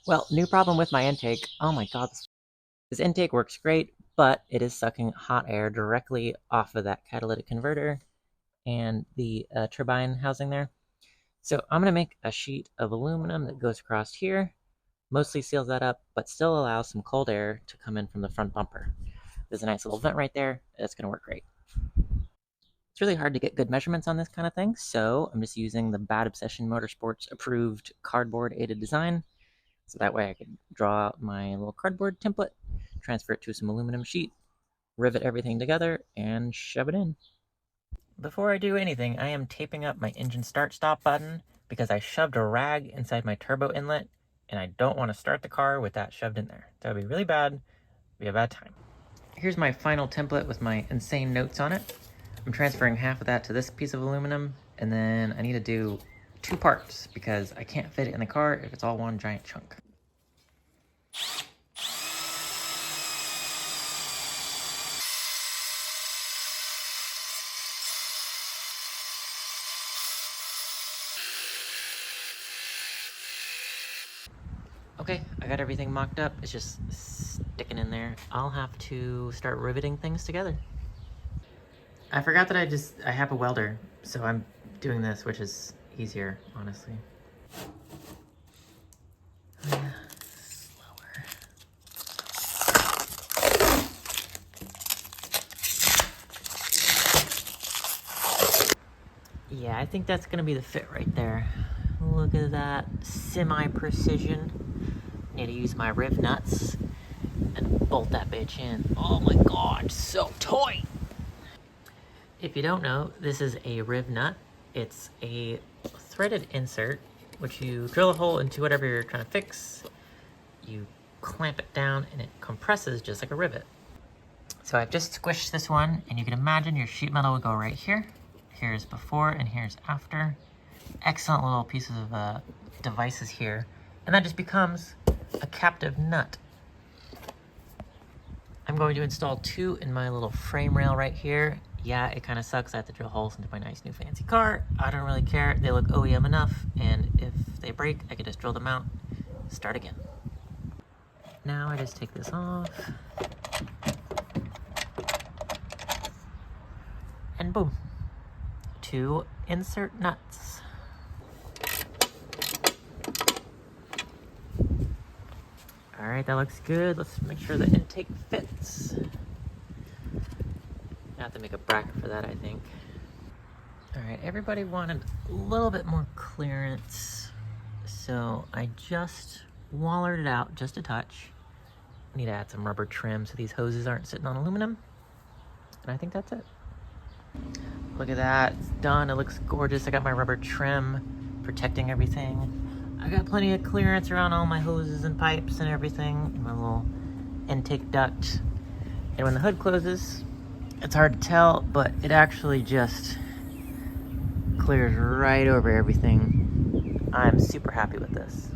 Well, new problem with my intake. Oh my god, this intake works great, but it is sucking hot air directly off of that catalytic converter and the turbine housing there. So I'm going to make a sheet of aluminum that goes across here, mostly seals that up, but still allows some cold air to come in from the front bumper. There's a nice little vent right there. That's going to work great. It's really hard to get good measurements on this kind of thing, so I'm just using the Bad Obsession Motorsports approved cardboard aided design. So that way I could draw out my little cardboard template, transfer it to some aluminum sheet, rivet everything together, and shove it in. Before I do anything, I am taping up my engine start-stop button because I shoved a rag inside my turbo inlet, and I don't want to start the car with that shoved in there. That would be really bad. Be a bad time. Here's my final template with my insane notes on it. I'm transferring half of that to this piece of aluminum, and then I need to do 2 parts because I can't fit it in the car if it's all one giant chunk. Okay, I got everything mocked up. It's just sticking in there. I'll have to start riveting things together. I forgot that I have a welder, so I'm doing this, which is easier, honestly. Slower. Yeah, I think that's gonna be the fit right there. Look at that semi-precision. Need to use my Rivnuts and bolt that bitch in. Oh my god, so tight! If you don't know, this is a Rivnut. It's a threaded insert, which you drill a hole into whatever you're trying to fix. You clamp it down and it compresses just like a rivet. So I've just squished this one, and you can imagine your sheet metal will go right here. Here's before and here's after. Excellent little pieces of devices here. And that just becomes a captive nut. I'm going to install 2 in my little frame rail right here. Yeah, it kind of sucks. I have to drill holes into my nice new fancy car. I don't really care. They look OEM enough, and if they break, I can just drill them out, start again. Now I just take this off. And boom. 2 insert nuts. All right, that looks good. Let's make sure the intake fits. I have to make a bracket for that, I think. All right, everybody wanted a little bit more clearance, so I just wallered it out just a touch. I need to add some rubber trim so these hoses aren't sitting on aluminum, and I think that's it. Look at that, it's done. It looks gorgeous. I got my rubber trim protecting everything. I got plenty of clearance around all my hoses and pipes and everything, and my little intake duct. And when the hood closes, it's hard to tell, but it actually just clears right over everything. I'm super happy with this.